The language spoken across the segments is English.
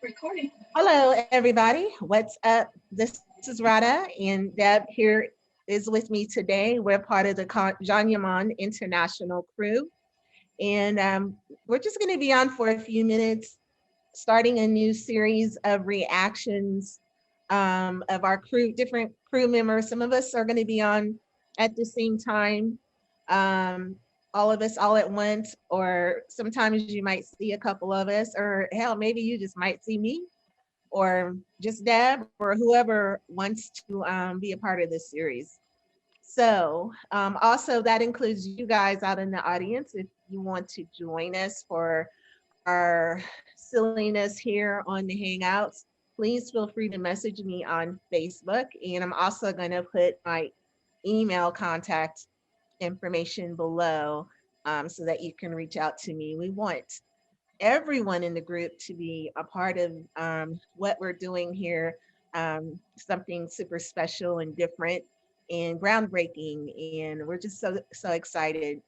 Recording. Hello, everybody. What's up? This is Rada, and Deb here is with me today. We're part of the Can Yaman International crew, and we're just going to be on for a few minutes, starting a new series of reactions of our crew, different crew members. Some of us are going to be on at the same time, all of us all at once, or sometimes you might see a couple of us, or hell, maybe you just might see me or just Deb or whoever wants to be a part of this series. So also that includes you guys out in the audience. If you want to join us for our silliness here on the Hangouts, please feel free to message me on Facebook. And I'm also going to put my email contact information below so that you can reach out to me. We want everyone in the group to be a part of what we're doing here, something super special and different and groundbreaking. And we're just so excited.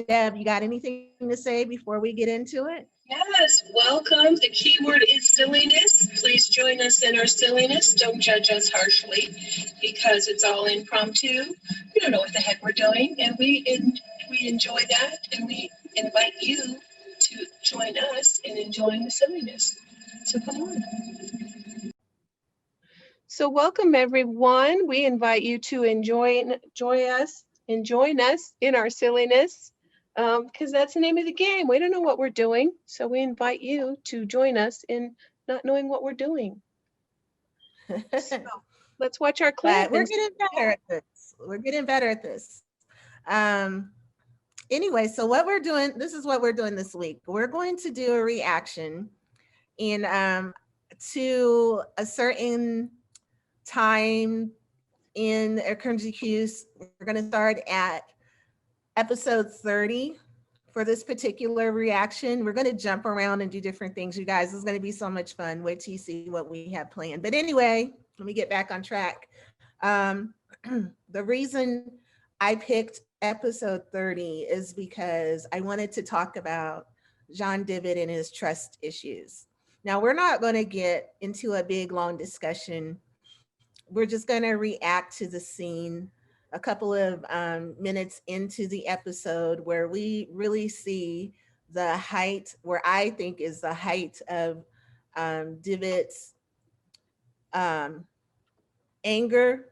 Deb, you got anything to say before we get into it? Yes, welcome. The keyword is silliness. Please join us in our silliness. Don't judge us harshly because it's all impromptu. We don't know what the heck we're doing, and we enjoy that, and we invite you to join us in enjoying the silliness. So come on. So welcome everyone. We invite you to join us in our silliness, because that's the name of the game. We don't know what we're doing, so we invite you to join us in not knowing what we're doing. So let's watch our clip. We're getting better at this. We're getting better at this. Anyway, so what we're doing, this is what we're doing this week. We're going to do a reaction in to a certain time in a Cringy Cues. We're going to start at episode 30 for this particular reaction. We're going to jump around and do different things, you guys. This is going to be so much fun. Wait till you see what we have planned. But anyway, let me get back on track. The reason I picked episode 30 is because I wanted to talk about John Divit and his trust issues. Now, we're not going to get into a big, long discussion. We're just going to react to the scene a couple of minutes into the episode where we really see the height, where I think is the height of Divit's anger.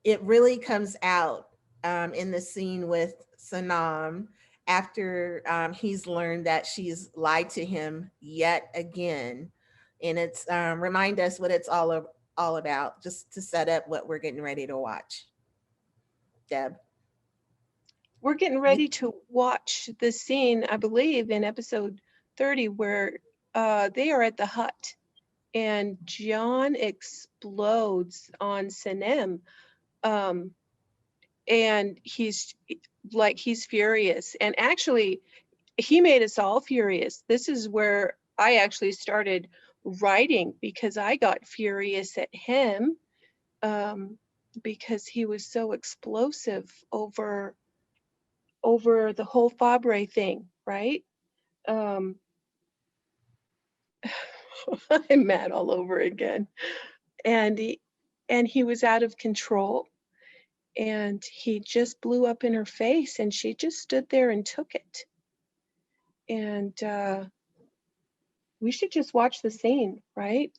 It really comes out in the scene with Sanem after he's learned that she's lied to him yet again. And it's remind us what it's all about, just to set up what we're getting ready to watch. Deb. We're getting ready to watch the scene, I believe, in episode 30 where they are at the hut and John explodes on Sanem. And he's furious. And actually, he made us all furious. This is where I actually started writing, because I got furious at him because he was so explosive over the whole Fabre thing, right? I'm mad all over again. And he was out of control. And he just blew up in her face, and she just stood there and took it. And we should just watch the scene, right?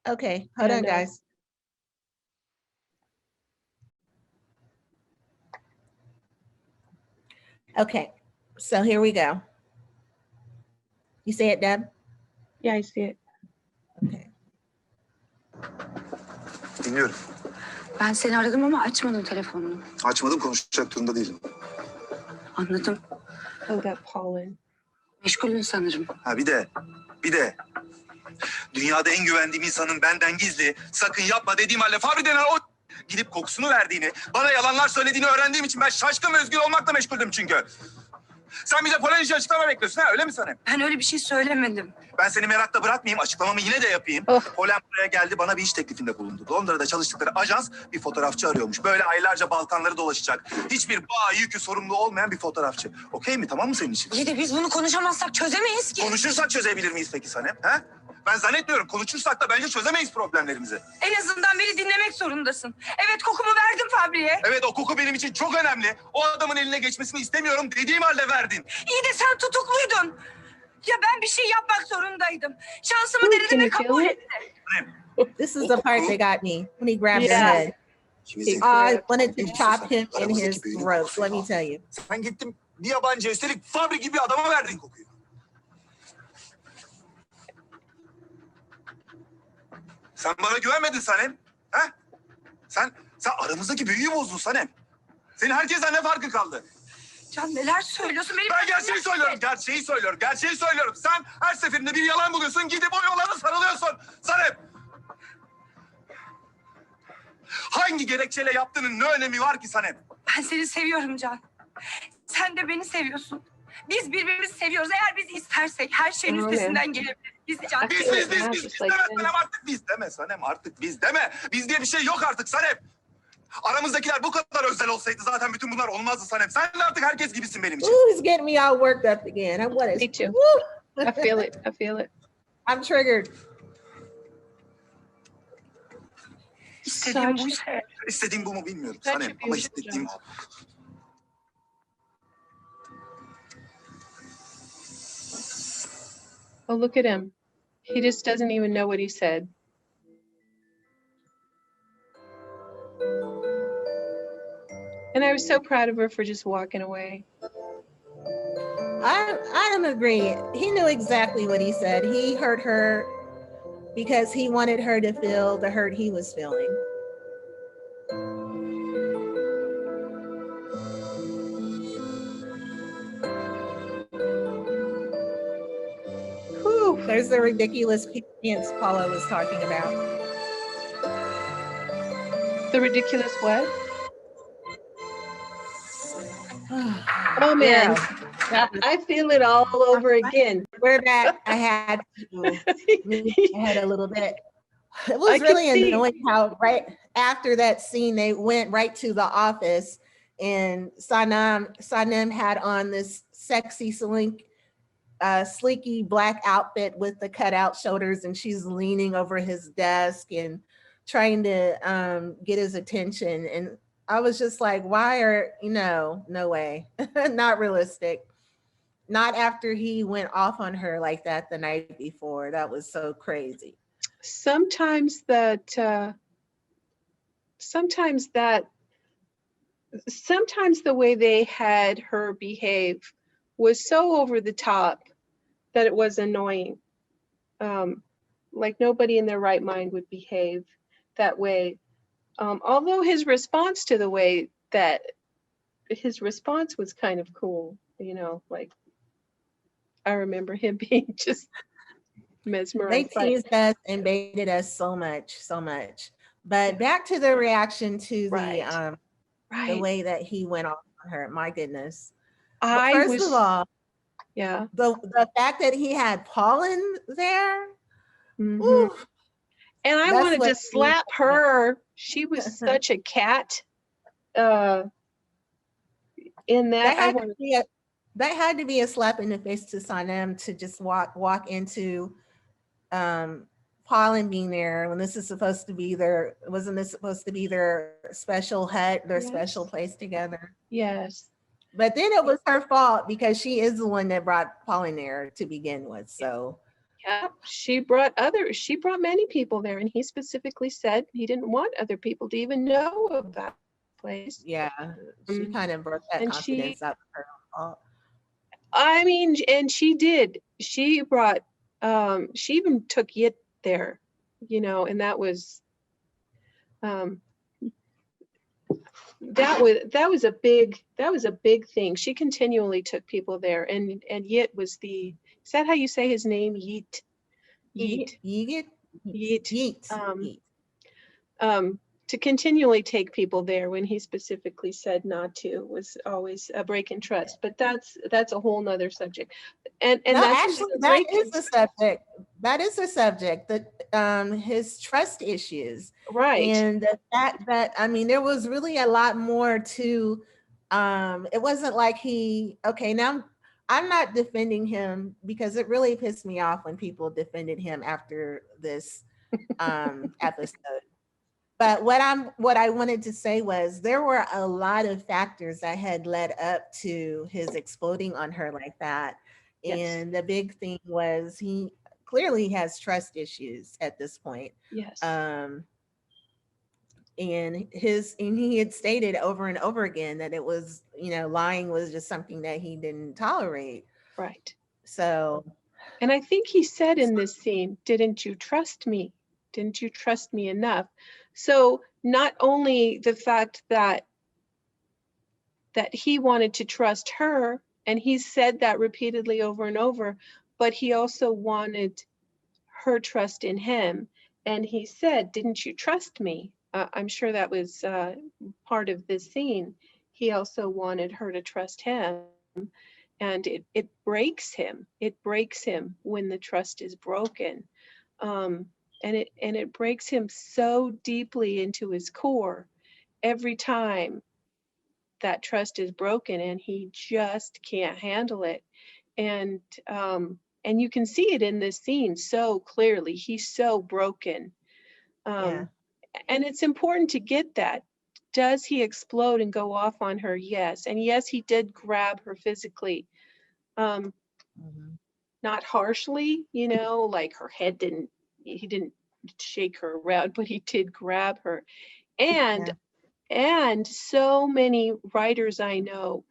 Okay, hold on, guys. Okay, so here we go. You see it, Deb? Yeah, I see it. Okay. Dinliyorum. Ben seni aradım ama açmadın telefonunu. Açmadım, konuşacak durumda değilim. Anladım. Oh, that pollen. Meşgulün sanırım. Ha bir de. Dünyada en güvendiğim insanın benden gizli, sakın yapma dediğim halde Fabri denen o gidip kokusunu verdiğini, bana yalanlar söylediğini öğrendiğim için ben şaşkın ve üzgün olmakla meşguldüm çünkü. Sen bize Polonyaca açıklama bekliyorsun ha, öyle mi Sanem? Ben öyle bir şey söylemedim. Ben seni merakla bırakmayayım, açıklamamı yine de yapayım. Oh. Polen buraya geldi, bana bir iş teklifinde bulundu. Londra'da çalıştıkları ajans bir fotoğrafçı arıyormuş. Böyle aylarca Balkanları dolaşacak. Hiçbir bağ yükü sorumlu olmayan bir fotoğrafçı. Okey mi, tamam mı senin için? İyi de biz bunu konuşamazsak çözemeyiz ki. Konuşursak çözebilir miyiz peki Sanem? Ha? Ben zannetmiyorum. Konuşursak da bence çözemeyiz problemlerimizi. En azından beni dinlemek zorundasın. Evet, kokumu verdim Fabri'ye. Evet, o koku benim için çok önemli. O adamın eline geçmesini istemiyorum dediğim halde verdin. İyi de sen tutukluydun. Ya ben bir şey yapmak zorundaydım. Şansımı Can denedim ve you kabul feel it? etti. Sanem, This is the part that got me when he grabbed his Yeah. head. ikimizin- I wanted to chop him in Aramızdaki his büyünün throat. kokusu. Let me tell you. Sen gittin bir yabancı, üstelik Fabri gibi adama verdin kokuyu. Sen bana güvenmedin Sanem. Ha? Sen aramızdaki büyüyü bozdun Sanem. Senin herkesten ne farkın kaldı? Can neler söylüyorsun? Benim Ben gerçeği söylüyorum, gerçeği söylüyorum. Sen her seferinde bir yalan buluyorsun, gidip o yalana sarılıyorsun. Sanem! Hangi gerekçeyle yaptığının ne önemi var ki Sanem? Ben seni seviyorum Can. Sen de beni seviyorsun. Biz birbirimizi seviyoruz. Eğer biz istersek her şeyin Öyle. üstesinden gelebiliriz. Biz Can. Biz Evet, deme just like Sanem, artık biz deme Sanem, artık biz deme. Biz diye bir şey yok artık Sanem. Aramızdakiler bu kadar özel olsaydı zaten bütün bunlar olmazdı Sanem. Sen de artık herkes gibisin benim için. Ooh, he's getting me all worked up again. What is? Me too. Woo! I feel it. I feel it. I'm triggered. İstediğim Such- buysa. İstediğim bu mu bilmiyorum Such Sanem, a ama beautiful istediğim job. bu. Oh, look at him. He just doesn't even know what he said. And I was so proud of her for just walking away. I am agreeing. He knew exactly what he said. He hurt her because he wanted her to feel the hurt he was feeling. Whew, there's the ridiculous pants Paula was talking about. The ridiculous what? Oh man, Yeah, I feel it all over again. we're back. I had to move ahead a little bit. It I was can really see. annoying how right after that scene they went right to the office and Sanem had on this sexy sleeky black outfit with the cutout shoulders, and she's leaning over his desk and trying to get his attention. And I was just like, why are no way, not realistic. Not after he went off on her like that the night before. That was so crazy. Sometimes the way they had her behave was so over the top that it was annoying. Like nobody in their right mind would behave that way. Although his response to the way that his response was kind of cool, you know, like I remember him being just They mesmerized. by- teased us and baited us so much. But back to the reaction to Right. the Right. way that he went off on her. My goodness. I First was, of all, yeah. the fact that he had pollen there. Mhm. Ooh, And I That's wanted what to we- slap her. She was such a cat. In that, that I had to wanted, be a slap in the face to Sanem to just walk into pollen being there when this is supposed to be wasn't this supposed to be their special hut, their Yes. special place together? yes. But then it was her fault because she is the one that brought pollen there to begin with. So Yeah, she brought many people there, and he specifically said he didn't want other people to even know about the place. yeah, she kind of broke that And she- confidence up her own fault. I mean, and she did. She brought, she even took Yit there, you know, and that was a big thing. She continually took people there, and Yit was is that how you say his name? Yeet. Yeet. Yeet. Yeet. Um, Yeet. to continually take people there when he specifically said not to was always a break in trust. But that's a whole nother subject. And No, that's actually, another that break in is the subject. That is the subject. That his trust issues, right. and the fact that, I mean, there was really a lot more to. It wasn't like he. Okay, now I'm not defending him because it really pissed me off when people defended him after this episode. But what I wanted to say was there were a lot of factors that had led up to his exploding on her like that. Yes. And the big thing was he clearly has trust issues at this point. Yes. And he had stated over and over again that it was, lying was just something that he didn't tolerate. Right. So, and I think he said in this scene, didn't you trust me? Didn't you trust me enough? So not only the fact that he wanted to trust her, and he said that repeatedly over and over, but he also wanted her trust in him. And he said, didn't you trust me? I'm sure that was part of this scene. He also wanted her to trust him. And it breaks him. It breaks him when the trust is broken. And it breaks him so deeply into his core every time that trust is broken, and he just can't handle it. And you can see it in this scene so clearly. He's so broken. yeah. And it's important to get that. Does he explode and go off on her? Yes. And yes, he did grab her physically. Not harshly, like her head he didn't shake her around, but he did grab her. And so many writers I know,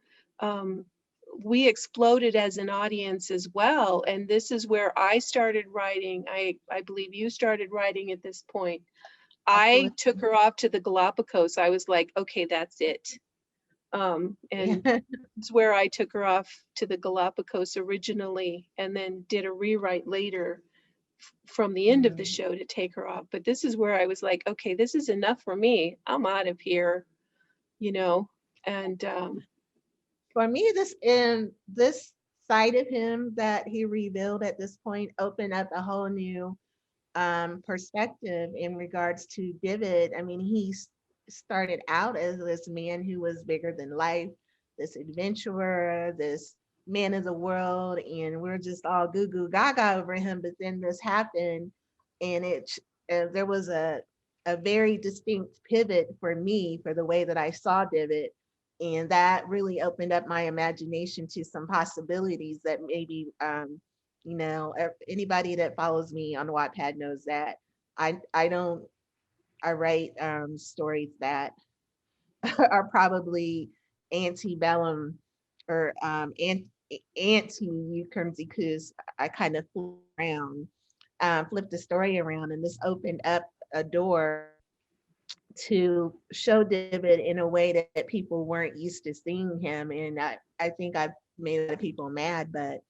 we exploded as an audience as well. And this is where I started writing. I believe you started writing at this point. I took her off to the Galapagos. I was like, okay, that's it. And it's where I took her off to the Galapagos originally, and then did a rewrite later from the end of the show to take her off. But this is where I was like, okay, this is enough for me. I'm out of here, and for me, this side of him that he revealed at this point opened up a whole new perspective in regards to Divit. I mean, he started out as this man who was bigger than life, this adventurer, this man of the world, and we're just all goo goo gaga over him. But then this happened, and there was a very distinct pivot for me for the way that I saw Divit. And that really opened up my imagination to some possibilities that maybe anybody that follows me on Wattpad knows that I write stories that are probably antebellum or anti-Eucurm, because I kind of flipped the story around, and this opened up a door to show Divit in a way that people weren't used to seeing him. And I think I've made a lot of people mad, but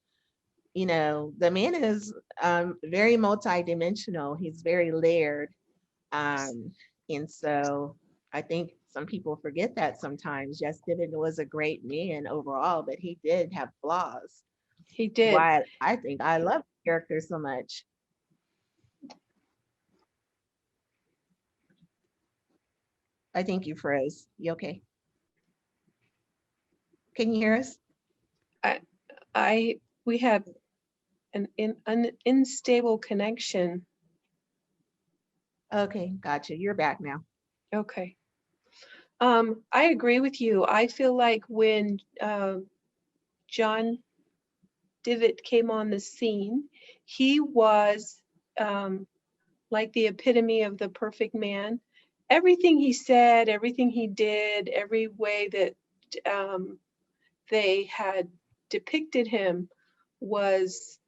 the man is very multidimensional. He's very layered. And so I think some people forget that sometimes. Yes, Divit was a great man overall, but he did have flaws. he did. Why I think I love the character so much. I think you froze. You okay? Can you hear us? We have an unstable connection. Okay, gotcha. You're back now. Okay. I agree with you. I feel like when John Divit came on the scene, he was like the epitome of the perfect man. Everything he said, everything he did, every way that they had depicted him was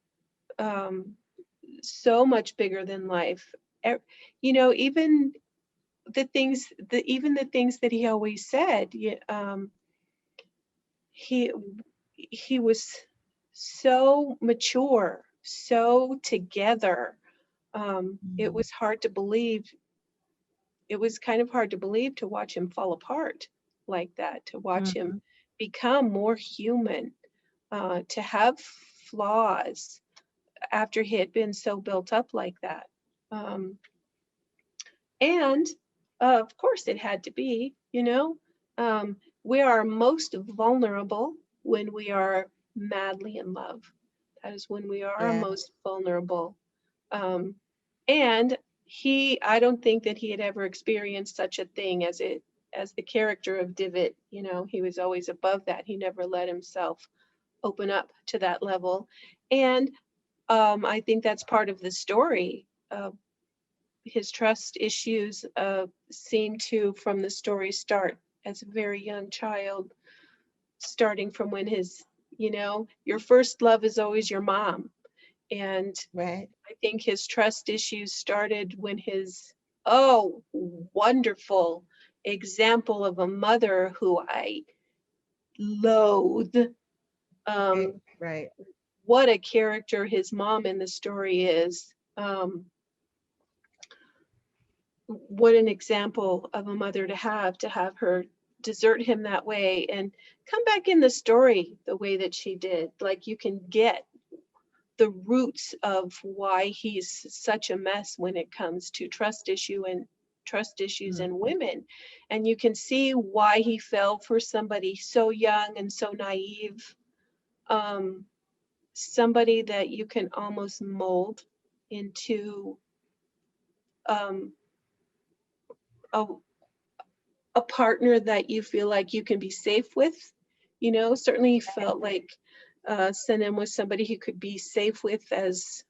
so much bigger than life. Even the things that he always said, he was so mature, so together. It was hard to believe it was kind of hard to believe to watch him fall apart like that, to watch him become more human, to have flaws after he had been so built up like that. And of course it had to be, we are most vulnerable when we are madly in love. That is when we are our Yeah. most vulnerable. And I don't think that he had ever experienced such a thing as the character of Divit. He was always above that. He never let himself open up to that level. And I think that's part of the story. His trust issues seem to, from the story start, as a very young child, starting from when your first love is always your mom. And Right. I think his trust issues started when his, wonderful example of a mother who I loathe. Right. What a character his mom in the story is. What an example of a mother to have her desert him that way and come back in the story the way that she did. Like, you can get the roots of why he's such a mess when it comes to trust issues in women. And you can see why he fell for somebody so young and so naive, somebody that you can almost mold into a partner that you feel like you can be safe with. Certainly he felt like Sanem was somebody he could be safe with as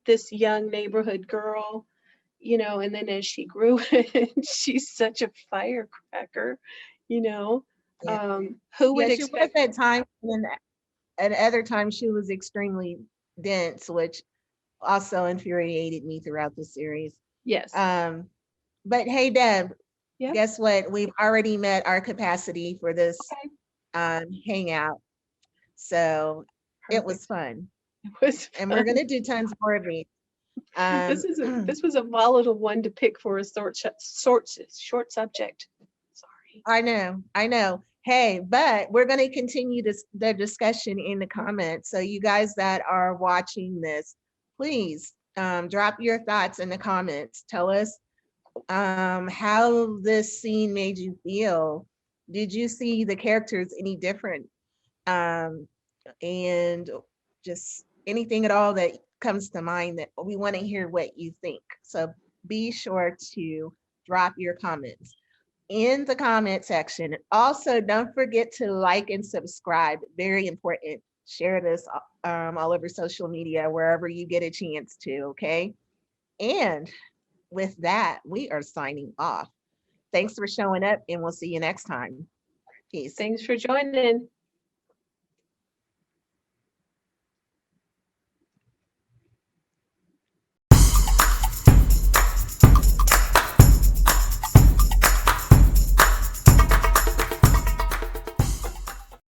this young neighborhood girl, and then as she grew, she's such a firecracker, Yeah. who would Yeah, she was expect? at times, and at other times she was extremely dense, which also infuriated me throughout the series. Yes. But hey, Deb, Yeah. guess what? We've already met our capacity for this hangout. So it was fun. It was And we're fun. gonna do tons more of these. This was a volatile one to pick for a short subject. Sorry. I know. Hey, but we're going to continue the discussion in the comments. So you guys that are watching this, please drop your thoughts in the comments. Tell us how this scene made you feel. Did you see the characters any different? And just anything at all that comes to mind, that we want to hear what you think. So be sure to drop your comments in the comment section. Also, don't forget to like and subscribe. Very important. Share this all over social media, wherever you get a chance to, okay? And with that, we are signing off. Thanks for showing up, and we'll see you next time. Peace. Thanks for joining.